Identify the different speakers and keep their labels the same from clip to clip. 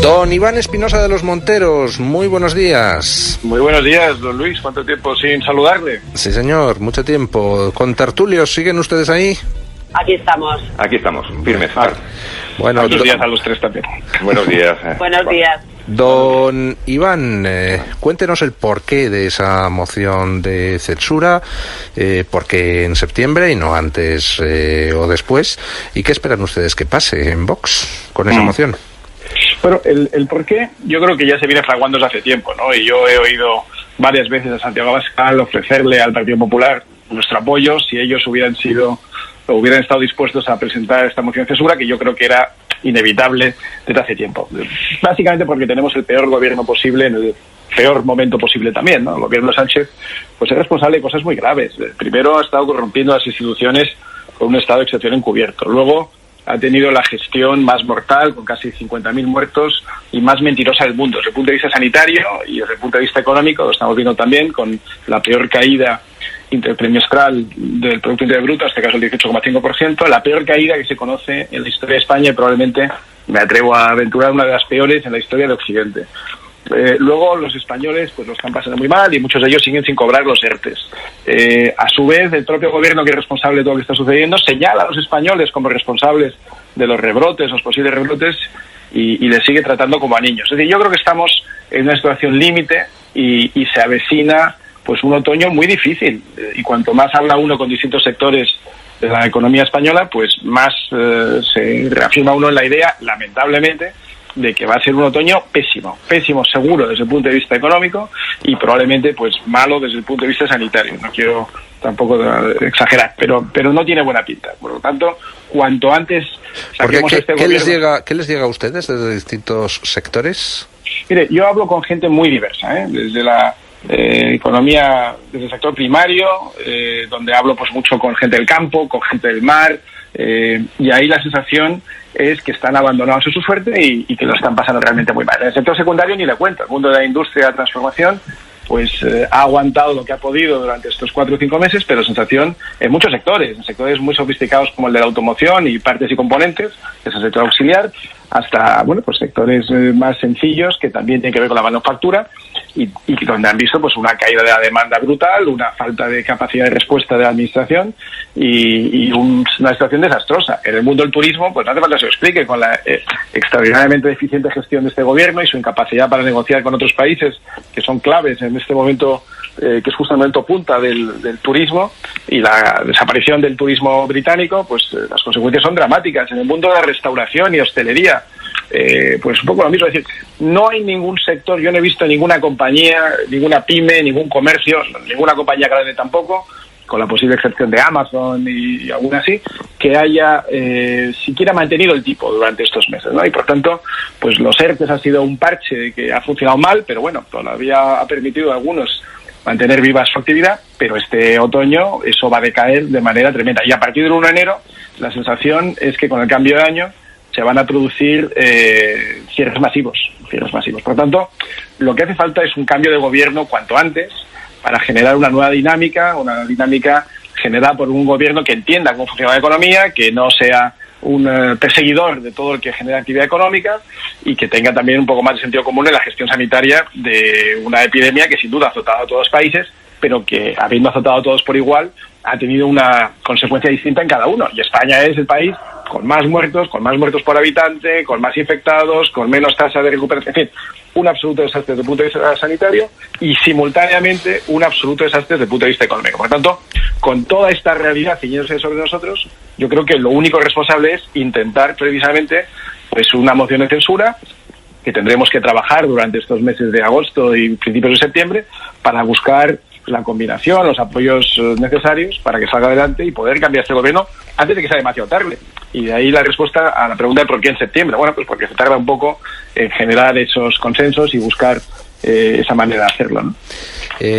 Speaker 1: Don Iván Espinosa de los Monteros, muy buenos días.
Speaker 2: Muy buenos días, don Luis. ¿Cuánto tiempo sin saludarle?
Speaker 1: Sí, señor, mucho tiempo. ¿Con tertulios siguen ustedes ahí?
Speaker 3: Aquí estamos.
Speaker 4: Aquí estamos, firmes.
Speaker 2: Bueno, buenos días a los tres también.
Speaker 4: Buenos días.
Speaker 3: Buenos días.
Speaker 1: Don Iván, cuéntenos el porqué de esa moción de censura, por qué en septiembre y no antes o después, y qué esperan ustedes que pase en Vox con esa moción.
Speaker 2: Bueno, el porqué yo creo que ya se viene fraguando desde hace tiempo, ¿no? Y yo he oído varias veces a Santiago Abascal ofrecerle al Partido Popular nuestro apoyo si ellos hubieran estado dispuestos a presentar esta moción de censura, que yo creo que era inevitable desde hace tiempo. Básicamente porque tenemos el peor gobierno posible en el peor momento posible también, ¿no? El gobierno de Sánchez pues es responsable de cosas muy graves. Primero ha estado corrompiendo las instituciones con un estado de excepción encubierto. Luego ha tenido la gestión más mortal, con casi 50.000 muertos, y más mentirosa del mundo. Desde el punto de vista sanitario y desde el punto de vista económico, lo estamos viendo también con la peor caída intertrimestral del Producto Interior Bruto, en este caso el 18,5%, la peor caída que se conoce en la historia de España y probablemente, me atrevo a aventurar, una de las peores en la historia de Occidente. Luego los españoles pues lo están pasando muy mal y muchos de ellos siguen sin cobrar los ERTEs. A su vez, el propio gobierno, que es responsable de todo lo que está sucediendo, señala a los españoles como responsables de los rebrotes, los posibles rebrotes, y les sigue tratando como a niños. Es decir, yo creo que estamos en una situación límite y se avecina pues un otoño muy difícil. Y cuanto más habla uno con distintos sectores de la economía española, pues más se reafirma uno en la idea, lamentablemente, de que va a ser un otoño pésimo seguro desde el punto de vista económico y probablemente pues malo desde el punto de vista sanitario. No quiero tampoco exagerar, pero no tiene buena pinta. Por lo tanto, cuanto antes saquemos este gobierno...
Speaker 1: ¿Qué les llega a ustedes desde distintos sectores?
Speaker 2: Mire, yo hablo con gente muy diversa, desde la economía, desde el sector primario, donde hablo pues mucho con gente del campo, con gente del mar, y ahí la sensación es que están abandonados a su suerte y que lo están pasando realmente muy mal. En el sector secundario ni le cuento. El mundo de la industria de la transformación pues ha aguantado lo que ha podido durante estos 4 o 5 meses, pero sensación en muchos sectores, en sectores muy sofisticados como el de la automoción y partes y componentes, que es el sector auxiliar, hasta pues sectores más sencillos que también tienen que ver con la manufactura y donde han visto pues una caída de la demanda brutal, una falta de capacidad de respuesta de la administración y una situación desastrosa. En el mundo del turismo, pues no hace falta que se lo explique, con la extraordinariamente deficiente gestión de este gobierno y su incapacidad para negociar con otros países que son claves en este momento, que es justo el momento punta del turismo, y la desaparición del turismo británico, pues las consecuencias son dramáticas. En el mundo de la restauración y hostelería, pues un poco lo mismo, es decir, no hay ningún sector, yo no he visto ninguna compañía, ninguna pyme, ningún comercio, ninguna compañía grande tampoco, con la posible excepción de Amazon y alguna así, que haya siquiera mantenido el tipo durante estos meses, ¿no? Y por tanto, pues los ERTES ha sido un parche que ha funcionado mal, pero bueno, todavía ha permitido a algunos mantener viva su actividad, pero este otoño eso va a decaer de manera tremenda. Y a partir del 1 de enero, la sensación es que con el cambio de año se van a producir cierres masivos. Por tanto, lo que hace falta es un cambio de gobierno cuanto antes para generar una nueva dinámica, generada por un gobierno que entienda cómo funciona la economía, que no sea un perseguidor de todo el que genera actividad económica y que tenga también un poco más de sentido común en la gestión sanitaria de una epidemia que sin duda ha azotado a todos los países, pero que, habiendo azotado a todos por igual, ha tenido una consecuencia distinta en cada uno. Y España es el país con más muertos por habitante, con más infectados, con menos tasa de recuperación, en fin, un absoluto desastre desde el punto de vista sanitario y simultáneamente un absoluto desastre desde el punto de vista económico. Por lo tanto, con toda esta realidad ciñéndose sobre nosotros, yo creo que lo único responsable es intentar precisamente pues una moción de censura que tendremos que trabajar durante estos meses de agosto y principios de septiembre para buscar la combinación, los apoyos necesarios para que salga adelante y poder cambiar este gobierno antes de que sea demasiado tarde. Y de ahí la respuesta a la pregunta de por qué en septiembre. Bueno, pues porque se tarda un poco en generar esos consensos y buscar esa manera de hacerlo, ¿no?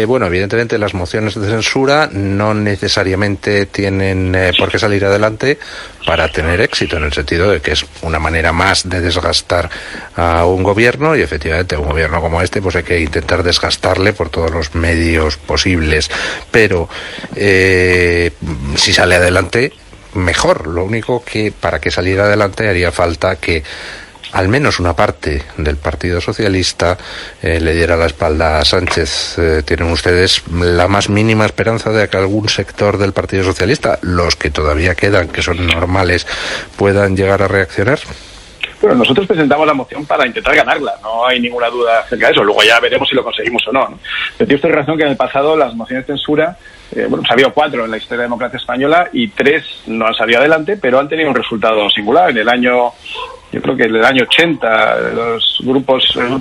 Speaker 1: Bueno, evidentemente las mociones de censura no necesariamente tienen por qué salir adelante para tener éxito, en el sentido de que es una manera más de desgastar a un gobierno, y efectivamente a un gobierno como este pues hay que intentar desgastarle por todos los medios posibles, pero si sale adelante mejor. Lo único que para que saliera adelante haría falta que al menos una parte del Partido Socialista le diera la espalda a Sánchez. ¿Tienen ustedes la más mínima esperanza de que algún sector del Partido Socialista, los que todavía quedan, que son normales, puedan llegar a reaccionar?
Speaker 2: Bueno, nosotros presentamos la moción para intentar ganarla, no hay ninguna duda acerca de eso, luego ya veremos si lo conseguimos o no, ¿no? Pero tiene usted razón que en el pasado las mociones de censura, ha habido 4 en la historia de la democracia española y 3 no han salido adelante, pero han tenido un resultado singular. Yo creo que en el año 80 el Grupo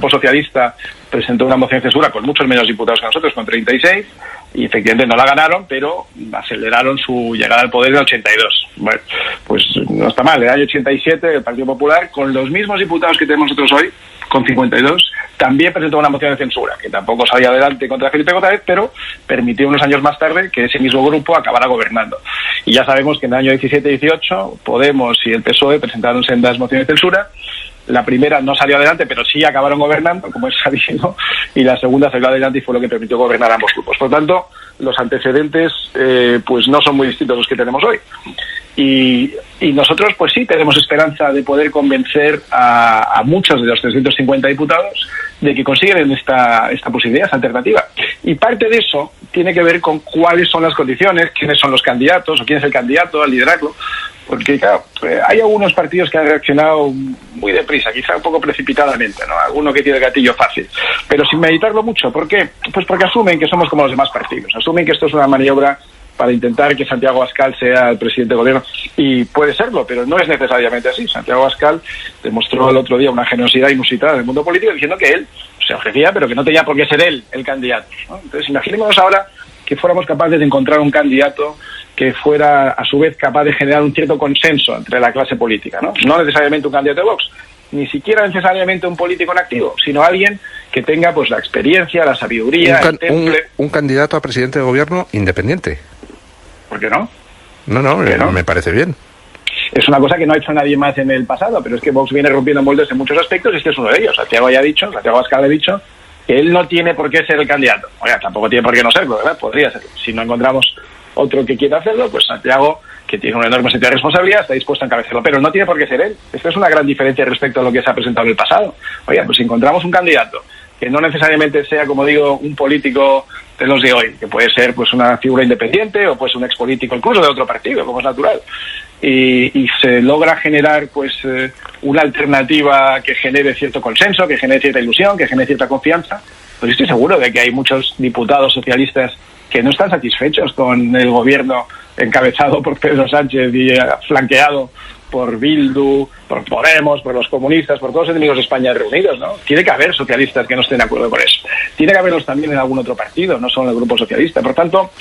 Speaker 2: Socialista presentó una moción de censura con muchos menos diputados que nosotros, con 36, y efectivamente no la ganaron, pero aceleraron su llegada al poder en el 82. Bueno, pues no está mal. En el año 87 el Partido Popular, con los mismos diputados que tenemos nosotros hoy, con 52, también presentó una moción de censura, que tampoco salió adelante contra Felipe González, pero permitió unos años más tarde que ese mismo grupo acabara gobernando. Y ya sabemos que en el año 17 y 18 Podemos y el PSOE presentaron sendas mociones de censura. La primera no salió adelante, pero sí acabaron gobernando, como es sabido, y la segunda salió adelante y fue lo que permitió gobernar a ambos grupos. Por lo tanto, los antecedentes pues no son muy distintos a los que tenemos hoy. Y nosotros, pues sí, tenemos esperanza de poder convencer a muchos de los 350 diputados de que consiguen esta posibilidad, esta alternativa. Y parte de eso tiene que ver con cuáles son las condiciones, quiénes son los candidatos o quién es el candidato a liderarlo. Porque, claro, hay algunos partidos que han reaccionado muy deprisa, quizá un poco precipitadamente, ¿no? Alguno que tiene el gatillo fácil, pero sin meditarlo mucho. ¿Por qué? Pues porque asumen que somos como los demás partidos. Asumen que esto es una maniobra para intentar que Santiago Abascal sea el presidente de gobierno. Y puede serlo, pero no es necesariamente así. Santiago Abascal demostró el otro día una generosidad inusitada en el mundo político diciendo que él se ofrecía, pero que no tenía por qué ser él el candidato, ¿no? Entonces, imaginémonos ahora que fuéramos capaces de encontrar un candidato que fuera a su vez capaz de generar un cierto consenso entre la clase política, ¿no? No necesariamente un candidato de Vox, ni siquiera necesariamente un político en activo, sino alguien que tenga pues la experiencia, la sabiduría, el temple.
Speaker 1: Un candidato a presidente de gobierno independiente.
Speaker 2: ¿Por qué no?
Speaker 1: No, me parece bien.
Speaker 2: Es una cosa que no ha hecho nadie más en el pasado, pero es que Vox viene rompiendo moldes en muchos aspectos y este es uno de ellos. Santiago Abascal ha dicho que él no tiene por qué ser el candidato. Oiga, tampoco tiene por qué no serlo, ¿verdad? Podría serlo. Si no encontramos otro que quiera hacerlo, pues Santiago, que tiene un enorme sentido de responsabilidad, está dispuesto a encabezarlo, pero no tiene por qué ser él. Esta es una gran diferencia respecto a lo que se ha presentado en el pasado. Oiga, pues si encontramos un candidato que no necesariamente sea, como digo, un político de los de hoy, que puede ser pues una figura independiente o pues un expolítico incluso de otro partido, como es natural, y se logra generar pues una alternativa que genere cierto consenso, que genere cierta ilusión, que genere cierta confianza, pues estoy seguro de que hay muchos diputados socialistas que no están satisfechos con el gobierno encabezado por Pedro Sánchez y flanqueado por Bildu, por Podemos, por los comunistas, por todos los enemigos de España reunidos, ¿no? Tiene que haber socialistas que no estén de acuerdo con eso. Tiene que haberlos también en algún otro partido, no solo en el Grupo Socialista. Por tanto,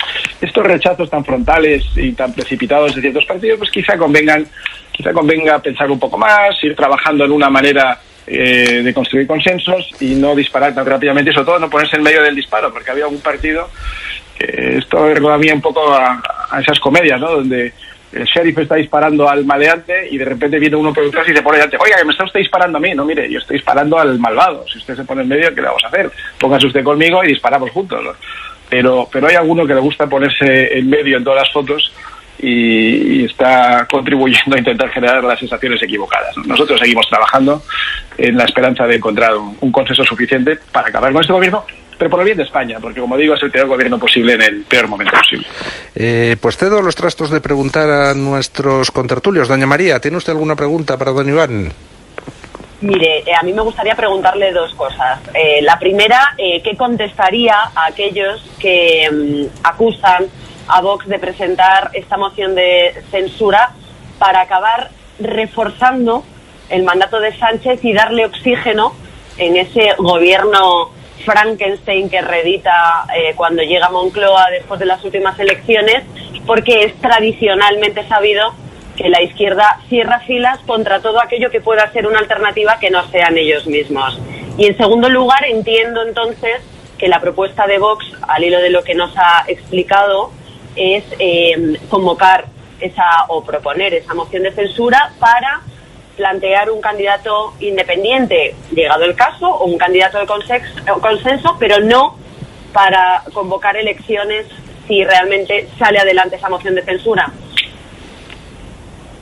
Speaker 2: estos rechazos tan frontales y tan precipitados de ciertos partidos, pues quizá convenga pensar un poco más, ir trabajando en una manera de construir consensos y no disparar tan rápidamente y sobre todo no ponerse en medio del disparo, porque había algún partido que esto recuerda a mí un poco a esas comedias, ¿no? Donde el sheriff está disparando al maleante y de repente viene uno por detrás y se pone delante. Oiga, que me está usted disparando a mí. No, mire, yo estoy disparando al malvado. Si usted se pone en medio, ¿qué le vamos a hacer? Póngase usted conmigo y disparamos juntos, ¿no? Pero hay alguno que le gusta ponerse en medio en todas las fotos y está contribuyendo a intentar generar las sensaciones equivocadas, ¿no? Nosotros seguimos trabajando en la esperanza de encontrar un consenso suficiente para acabar con este gobierno, pero por el bien de España, porque como digo, es el peor gobierno posible en el peor momento posible.
Speaker 1: Pues cedo los trastos de preguntar a nuestros contertulios. Doña María, ¿tiene usted alguna pregunta para don Iván?
Speaker 3: Mire, a mí me gustaría preguntarle dos cosas. La primera, ¿qué contestaría a aquellos que acusan a Vox de presentar esta moción de censura para acabar reforzando el mandato de Sánchez y darle oxígeno en ese gobierno Frankenstein que reedita cuando llega a Moncloa después de las últimas elecciones, porque es tradicionalmente sabido que la izquierda cierra filas contra todo aquello que pueda ser una alternativa que no sean ellos mismos? Y en segundo lugar, entiendo entonces que la propuesta de Vox, al hilo de lo que nos ha explicado, es convocar o proponer esa moción de censura para plantear un candidato independiente, llegado el caso, o un candidato de consenso, pero no para convocar elecciones si realmente sale adelante esa moción de censura.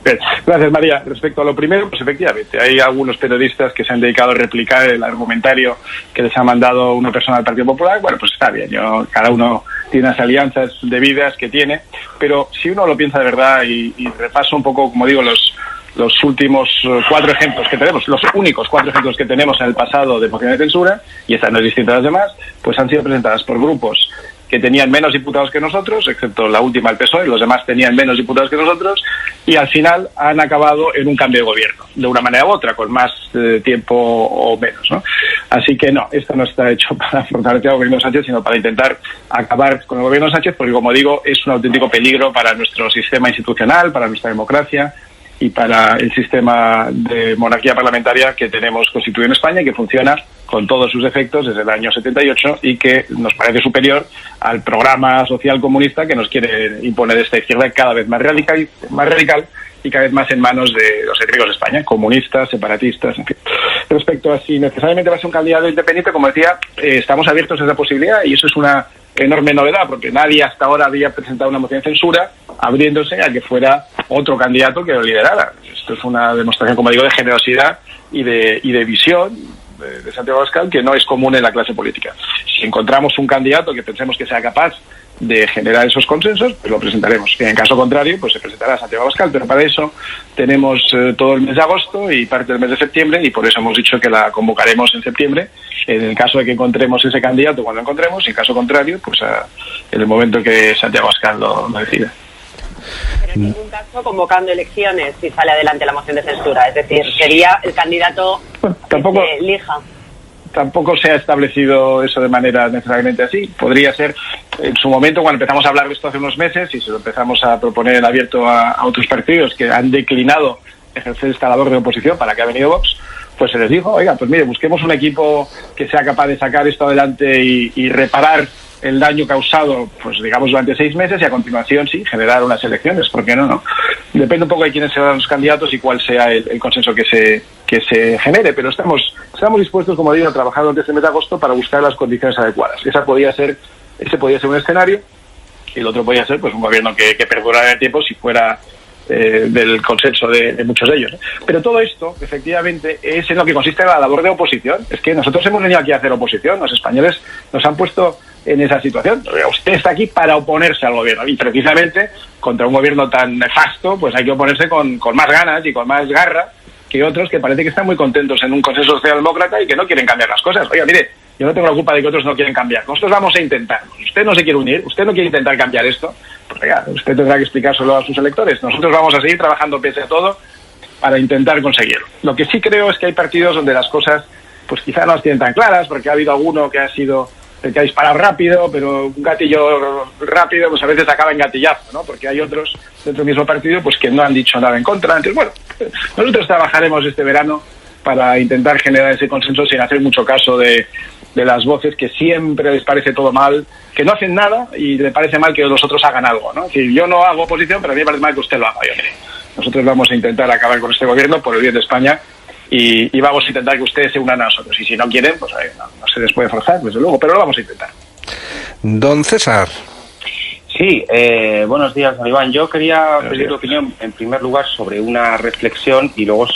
Speaker 2: Bien, gracias, María. Respecto a lo primero, pues efectivamente, hay algunos periodistas que se han dedicado a replicar el argumentario que les ha mandado una persona del Partido Popular. Bueno, pues está bien, cada uno tiene las alianzas debidas que tiene, pero si uno lo piensa de verdad y repasa un poco, como digo, los últimos 4 ejemplos que tenemos, los únicos 4 ejemplos que tenemos en el pasado de mociones de censura, y esta no es distinta a las demás, pues han sido presentadas por grupos que tenían menos diputados que nosotros, excepto la última, el PSOE, los demás tenían menos diputados que nosotros, y al final han acabado en un cambio de gobierno, de una manera u otra, con más tiempo o menos, ¿no? Así que no, esto no está hecho para fortalecer al gobierno de Sánchez, sino para intentar acabar con el gobierno de Sánchez, porque, como digo, es un auténtico peligro para nuestro sistema institucional, para nuestra democracia y para el sistema de monarquía parlamentaria que tenemos constituido en España y que funciona con todos sus efectos desde el año 78 y que nos parece superior al programa social comunista que nos quiere imponer esta izquierda cada vez más radical y cada vez más en manos de los enemigos de España, comunistas, separatistas, en fin. Respecto a si necesariamente va a ser un candidato independiente, como decía, estamos abiertos a esa posibilidad y eso es una enorme novedad, porque nadie hasta ahora había presentado una moción de censura abriéndose a que fuera otro candidato que lo liderara. Esto es una demostración, como digo, de generosidad y de visión de Santiago Abascal que no es común en la clase política. Si encontramos un candidato que pensemos que sea capaz de generar esos consensos, pues lo presentaremos. Y en caso contrario, pues se presentará Santiago Abascal, pero para eso tenemos todo el mes de agosto y parte del mes de septiembre, y por eso hemos dicho que la convocaremos en septiembre, en el caso de que encontremos ese candidato cuando lo encontremos, y en caso contrario, pues en el momento que Santiago Abascal lo decida.
Speaker 3: Pero en ningún caso convocando elecciones si sale adelante la moción de censura, es decir, sería el candidato que se elija.
Speaker 2: Tampoco se ha establecido eso de manera necesariamente así. Podría ser, en su momento, cuando empezamos a hablar de esto hace unos meses y se lo empezamos a proponer en abierto a otros partidos que han declinado ejercer esta labor de oposición para que ha venido Vox, pues se les dijo, oiga, pues mire, busquemos un equipo que sea capaz de sacar esto adelante y reparar el daño causado, pues digamos, durante 6 meses y a continuación, sí, generar unas elecciones. ¿Por qué no? Depende un poco de quiénes serán los candidatos y cuál sea el consenso que se genere, pero estamos dispuestos, como digo, a trabajar durante este mes de agosto para buscar las condiciones adecuadas. Ese podía ser un escenario y el otro podía ser pues un gobierno que perdurara en el tiempo si fuera del consenso de muchos de ellos. Pero todo esto, efectivamente, es en lo que consiste la labor de oposición. Es que nosotros hemos venido aquí a hacer oposición, los españoles nos han puesto en esa situación. Usted está aquí para oponerse al gobierno y precisamente contra un gobierno tan nefasto pues hay que oponerse con más ganas y con más garra que otros que parece que están muy contentos en un consenso socialdemócrata y que no quieren cambiar las cosas. Oiga, mire, yo no tengo la culpa de que otros no quieren cambiar. Nosotros vamos a intentar. Usted no se quiere unir, usted no quiere intentar cambiar esto, pues oiga, usted tendrá que explicárselo a sus electores. Nosotros vamos a seguir trabajando pese a todo para intentar conseguirlo. Lo que sí creo es que hay partidos donde las cosas pues quizá no las tienen tan claras, porque ha habido alguno que ha sido el que ha disparado rápido, pero un gatillo rápido pues a veces acaba en gatillazo, ¿no? Porque hay otros dentro del mismo partido pues que no han dicho nada en contra. Entonces, bueno, nosotros trabajaremos este verano para intentar generar ese consenso sin hacer mucho caso de las voces que siempre les parece todo mal, que no hacen nada y le parece mal que los otros hagan algo, ¿no? Es decir, yo no hago oposición, pero a mí me parece mal que usted lo haga. Yo, mire, nosotros vamos a intentar acabar con este gobierno por el bien de España y vamos a intentar que ustedes se unan a nosotros. Y si no quieren, pues no se les puede forzar, desde luego, pero lo vamos a intentar.
Speaker 1: Don César.
Speaker 5: Sí, buenos días, don Iván. Yo quería pedir tu opinión, en primer lugar, sobre una reflexión y luego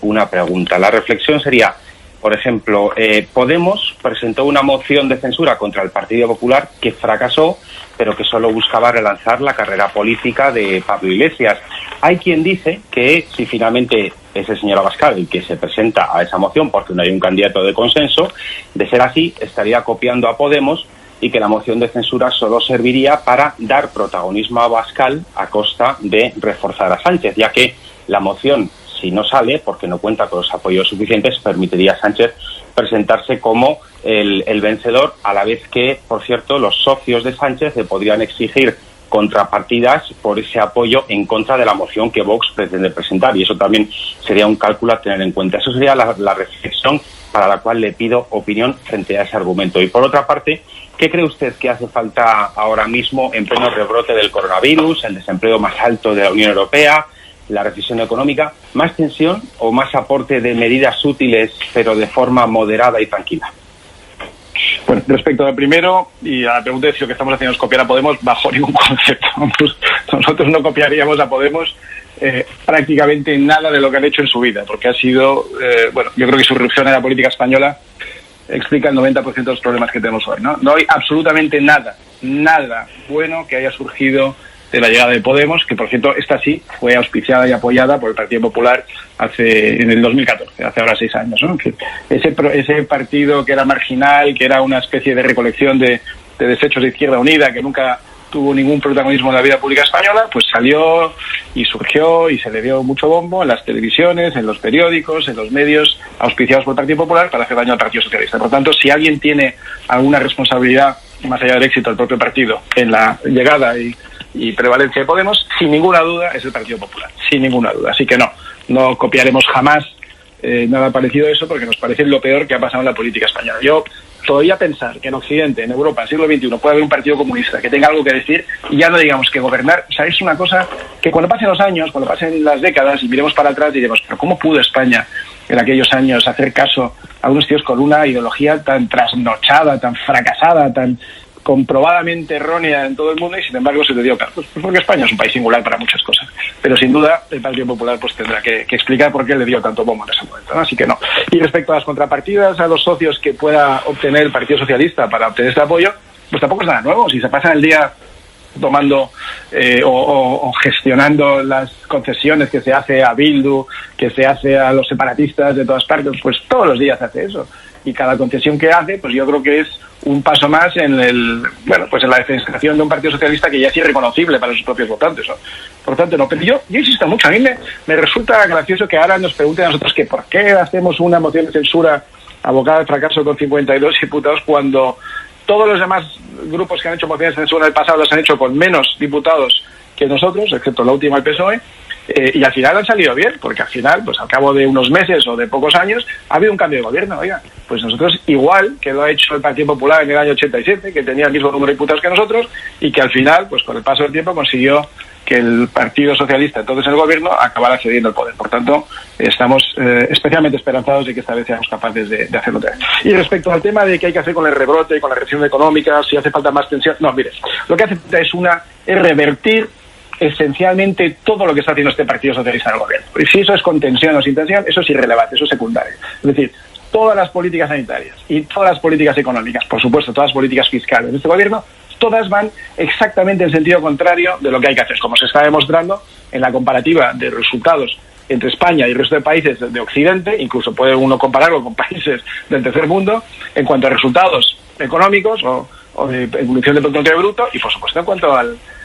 Speaker 5: una pregunta. La reflexión sería, por ejemplo, Podemos presentó una moción de censura contra el Partido Popular que fracasó, pero que solo buscaba relanzar la carrera política de Pablo Iglesias. Hay quien dice que si finalmente es el señor Abascal el que se presenta a esa moción porque no hay un candidato de consenso, de ser así, estaría copiando a Podemos y que la moción de censura solo serviría para dar protagonismo a Abascal a costa de reforzar a Sánchez, ya que la moción, si no sale, porque no cuenta con los apoyos suficientes, permitiría a Sánchez presentarse como el vencedor, a la vez que, por cierto, los socios de Sánchez le podrían exigir contrapartidas por ese apoyo en contra de la moción que Vox pretende presentar, y eso también sería un cálculo a tener en cuenta. Eso sería la reflexión para la cual le pido opinión frente a ese argumento. Y por otra parte, ¿qué cree usted que hace falta ahora mismo en pleno rebrote del coronavirus, el desempleo más alto de la Unión Europea, la recesión económica? ¿Más tensión o más aporte de medidas útiles pero de forma moderada y tranquila?
Speaker 2: Bueno, respecto al primero y a la pregunta de si lo que estamos haciendo es copiar a Podemos, bajo ningún concepto. Nosotros no copiaríamos a Podemos prácticamente nada de lo que han hecho en su vida, porque ha sido, yo creo que su irrupción en la política española explica el 90% de los problemas que tenemos hoy, ¿no? No hay absolutamente nada bueno que haya surgido de la llegada de Podemos, que por cierto, esta sí fue auspiciada y apoyada por el Partido Popular en el 2014, hace ahora 6 años, ¿no? Ese partido que era marginal, que era una especie de recolección de desechos de Izquierda Unida, que nunca tuvo ningún protagonismo en la vida pública española, pues salió y surgió y se le dio mucho bombo en las televisiones, en los periódicos, en los medios auspiciados por el Partido Popular para hacer daño al Partido Socialista. Por lo tanto, si alguien tiene alguna responsabilidad, más allá del éxito del propio partido, en la llegada y prevalencia de Podemos, sin ninguna duda es el Partido Popular, sin ninguna duda. Así que no copiaremos jamás nada parecido a eso, porque nos parece lo peor que ha pasado en la política española. Yo todavía pensar que en Occidente, en Europa, en el siglo XXI, puede haber un partido comunista que tenga algo que decir, y ya no digamos que gobernar, o sea, es una cosa que cuando pasen los años, cuando pasen las décadas y miremos para atrás, diremos, pero ¿cómo pudo España en aquellos años hacer caso a unos tíos con una ideología tan trasnochada, tan fracasada, tan comprobadamente errónea en todo el mundo, y sin embargo se le dio caso? Pues porque España es un país singular para muchas cosas, pero sin duda el Partido Popular pues tendrá que explicar por qué le dio tanto bombo en ese momento, ¿no? Así que no. Y respecto a las contrapartidas, a los socios que pueda obtener el Partido Socialista para obtener este apoyo, pues tampoco es nada nuevo. Si se pasan el día tomando o gestionando las concesiones que se hace a Bildu, que se hace a los separatistas de todas partes, pues todos los días hace eso. Y cada concesión que hace, pues yo creo que es un paso más en en la defenestración de un Partido Socialista que ya es irreconocible para sus propios votantes, ¿no? Por tanto, no. Pero yo insisto mucho, a mí me resulta gracioso que ahora nos pregunten a nosotros que por qué hacemos una moción de censura abocada al fracaso con 52 diputados cuando todos los demás grupos que han hecho mociones de censura en el pasado las han hecho con menos diputados que nosotros, excepto la última, el PSOE. Y al final han salido bien, porque al final, pues al cabo de unos meses o de pocos años, ha habido un cambio de gobierno. Oiga, pues nosotros, igual que lo ha hecho el Partido Popular en el año 87, que tenía el mismo número de diputados que nosotros, y que al final, pues con el paso del tiempo, consiguió que el Partido Socialista, entonces en el gobierno, acabara cediendo el poder. Por tanto, estamos especialmente esperanzados de que esta vez seamos capaces de hacerlo otra vez. Y respecto al tema de qué hay que hacer con el rebrote, con la recesión económica, si hace falta más tensión, no, mire, lo que hace falta es revertir esencialmente todo lo que está haciendo este Partido Socialista en el gobierno. Y si eso es con tensión o sin tensión, eso es irrelevante, eso es secundario. Es decir, todas las políticas sanitarias y todas las políticas económicas, por supuesto, todas las políticas fiscales de este gobierno, todas van exactamente en sentido contrario de lo que hay que hacer, como se está demostrando en la comparativa de resultados entre España y el resto de países de Occidente. Incluso puede uno compararlo con países del tercer mundo en cuanto a resultados económicos o de evolución del Producto Interior Bruto, y por supuesto en cuanto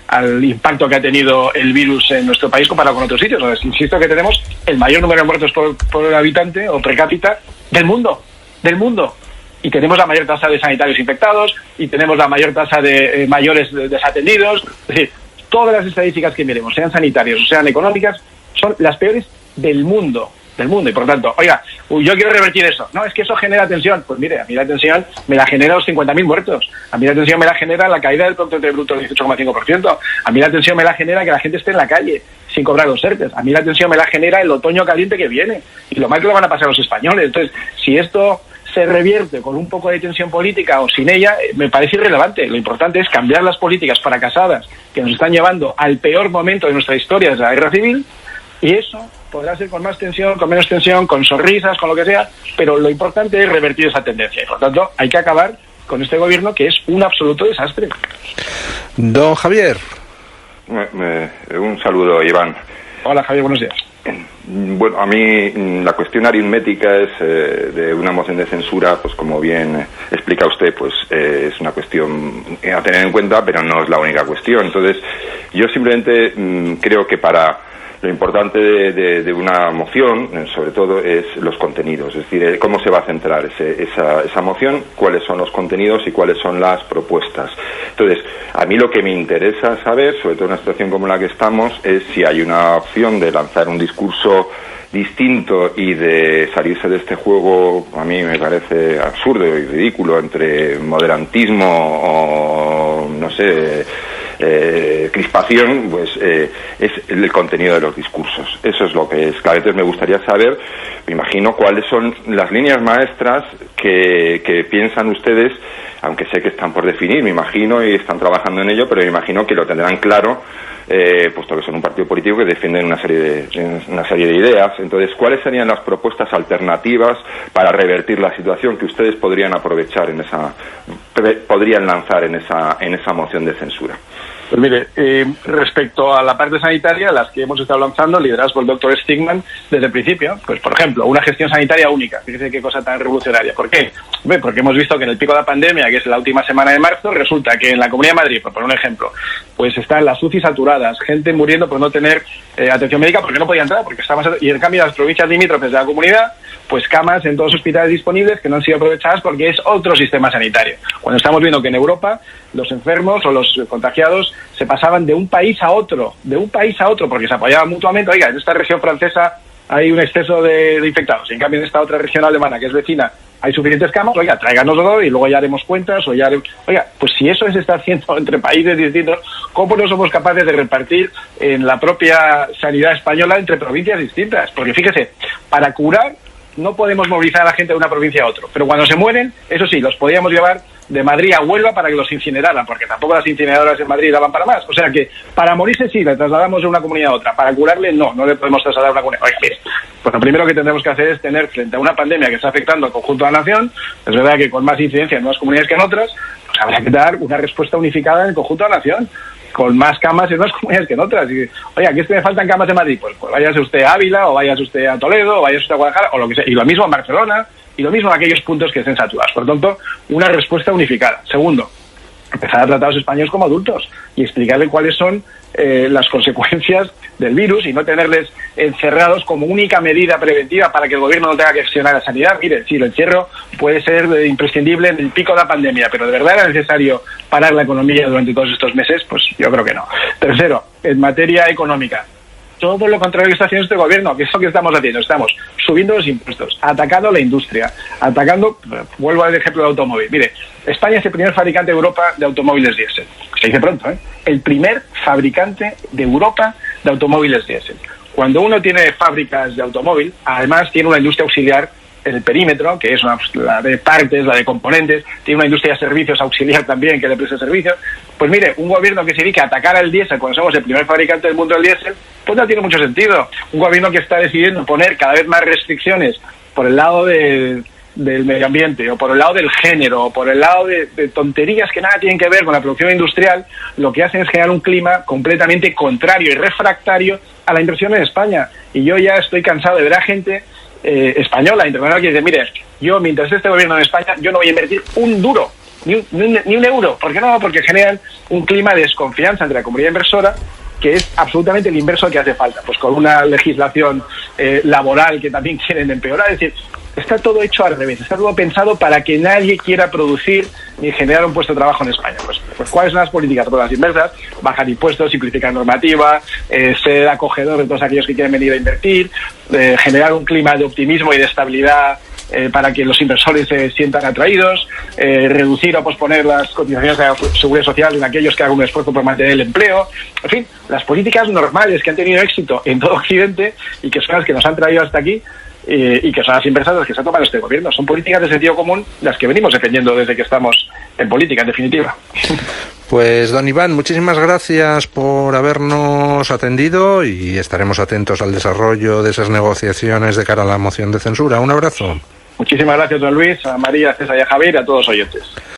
Speaker 2: al impacto que ha tenido el virus en nuestro país comparado con otros sitios. Entonces, insisto que tenemos el mayor número de muertos por habitante o per cápita del mundo, y tenemos la mayor tasa de sanitarios infectados, y tenemos la mayor tasa de mayores desatendidos. Es decir, todas las estadísticas que miremos, sean sanitarias o sean económicas, son las peores del mundo, y por tanto, oiga, yo quiero revertir eso. No, es que eso genera tensión. Pues mire, a mí la tensión me la genera los 50.000 muertos. A mí la tensión me la genera la caída del Producto Interior Bruto del 18,5%. A mí la tensión me la genera que la gente esté en la calle sin cobrar los ERTEs. A mí la tensión me la genera el otoño caliente que viene y lo mal que lo van a pasar los españoles. Entonces, si esto se revierte con un poco de tensión política o sin ella, me parece irrelevante. Lo importante es cambiar las políticas fracasadas que nos están llevando al peor momento de nuestra historia desde la Guerra Civil, y eso podrá ser con más tensión, con menos tensión, con sonrisas, con lo que sea, pero lo importante es revertir esa tendencia, y por tanto hay que acabar con este gobierno que es un absoluto desastre.
Speaker 1: Don Javier.
Speaker 4: Un saludo, Iván.
Speaker 2: Hola, Javier, buenos días.
Speaker 4: Bueno, a mí la cuestión aritmética es de una moción de censura, pues como bien explica usted, pues es una cuestión a tener en cuenta, pero no es la única cuestión. Entonces, yo simplemente creo que lo importante de una moción, sobre todo, es los contenidos, es decir, cómo se va a centrar esa moción, cuáles son los contenidos y cuáles son las propuestas. Entonces, a mí lo que me interesa saber, sobre todo en una situación como la que estamos, es si hay una opción de lanzar un discurso distinto y de salirse de este juego, a mí me parece absurdo y ridículo, entre moderantismo o, no sé, crispación, pues es el contenido de los discursos. Eso es lo que es. Claro, entonces me gustaría saber, me imagino, cuáles son las líneas maestras que piensan ustedes, aunque sé que están por definir, me imagino, y están trabajando en ello, pero me imagino que lo tendrán claro puesto que son un partido político que defienden una serie de ideas. Entonces, ¿cuáles serían las propuestas alternativas para revertir la situación que ustedes podrían aprovechar podrían lanzar en esa moción de censura?
Speaker 2: Pues mire, respecto a la parte sanitaria, las que hemos estado lanzando, lideradas por el doctor Stigman desde el principio, pues por ejemplo, una gestión sanitaria única. Fíjese qué cosa tan revolucionaria. ¿Por qué? Porque hemos visto que en el pico de la pandemia, que es la última semana de marzo, resulta que en la Comunidad de Madrid, por poner un ejemplo, pues están las UCI saturadas, gente muriendo por no tener atención médica porque no podía entrar, porque y en cambio las provincias limítrofes de la comunidad, pues camas en todos los hospitales disponibles que no han sido aprovechadas porque es otro sistema sanitario. Cuando estamos viendo que en Europa los enfermos o los contagiados se pasaban de un país a otro, porque se apoyaban mutuamente. Oiga, en esta región francesa hay un exceso de infectados, y en cambio en esta otra región alemana, que es vecina, hay suficientes camas. Oiga, tráiganoslo y luego ya haremos cuentas. Oiga, pues si eso se está haciendo entre países distintos, ¿cómo no somos capaces de repartir en la propia sanidad española entre provincias distintas? Porque fíjese, para curar no podemos movilizar a la gente de una provincia a otra, pero cuando se mueren, eso sí, los podíamos llevar de Madrid a Huelva para que los incineraran, porque tampoco las incineradoras en Madrid daban para más. O sea que para morirse sí, le trasladamos de una comunidad a otra, para curarle no le podemos trasladar a una comunidad. Oye, mire, pues lo primero que tendremos que hacer es tener, frente a una pandemia que está afectando al conjunto de la nación, es verdad que con más incidencia en unas comunidades que en otras, pues habrá que dar una respuesta unificada en el conjunto de la nación, con más camas en unas comunidades que en otras. Y, oiga, ¿qué es que me faltan camas en Madrid? Pues váyase usted a Ávila, o váyase usted a Toledo, o váyase usted a Guadalajara, o lo que sea. Y lo mismo en Barcelona, y lo mismo en aquellos puntos que estén saturados. Por lo tanto, una respuesta unificada. Segundo, empezar a tratar a los españoles como adultos y explicarles cuáles son las consecuencias del virus y no tenerles encerrados como única medida preventiva para que el gobierno no tenga que gestionar la sanidad. Mire, sí, el encierro puede ser imprescindible en el pico de la pandemia, pero ¿de verdad era necesario parar la economía durante todos estos meses? Pues yo creo que no. Tercero, en materia económica, todo lo contrario que está haciendo este gobierno, que es lo que estamos haciendo. Estamos subiendo los impuestos, atacando a la industria, vuelvo al ejemplo del automóvil. Mire, España es el primer fabricante de Europa de automóviles diésel. Se dice pronto, ¿eh? El primer fabricante de Europa de automóviles diésel. Cuando uno tiene fábricas de automóvil, además tiene una industria auxiliar en el perímetro, que es la de partes, la de componentes, tiene una industria de servicios auxiliar también que le presta servicios. Pues mire, un gobierno que se dedica a atacar al diésel cuando somos el primer fabricante del mundo del diésel, pues no tiene mucho sentido. Un gobierno que está decidiendo poner cada vez más restricciones por el lado del medio ambiente, o por el lado del género, o por el lado de tonterías que nada tienen que ver con la producción industrial, lo que hacen es generar un clima completamente contrario y refractario a la inversión en España. Y yo ya estoy cansado de ver a gente española, internacional, que dice, mire, yo mientras este gobierno en España, yo no voy a invertir un duro, ni un euro. ¿Por qué no? Porque generan un clima de desconfianza entre la comunidad inversora, que es absolutamente el inverso que hace falta, pues con una legislación laboral que también quieren empeorar. Es decir, está todo hecho al revés, está todo pensado para que nadie quiera producir ni generar un puesto de trabajo en España. Pues ¿cuáles son las políticas? Pues las inversas: bajar impuestos, simplificar normativa, ser acogedor de todos aquellos que quieren venir a invertir, generar un clima de optimismo y de estabilidad para que los inversores se sientan atraídos, reducir o posponer las cotizaciones de la seguridad social en aquellos que hagan un esfuerzo por mantener el empleo. En fin, las políticas normales que han tenido éxito en todo Occidente y que son las que nos han traído hasta aquí, y que son las inversas las que se ha tomado este gobierno. Son políticas de sentido común las que venimos defendiendo desde que estamos en política, en definitiva.
Speaker 1: Pues don Iván, muchísimas gracias por habernos atendido y estaremos atentos al desarrollo de esas negociaciones de cara a la moción de censura. Un abrazo.
Speaker 2: Muchísimas gracias, don Luis, a María, a César y a Javier y a todos los oyentes.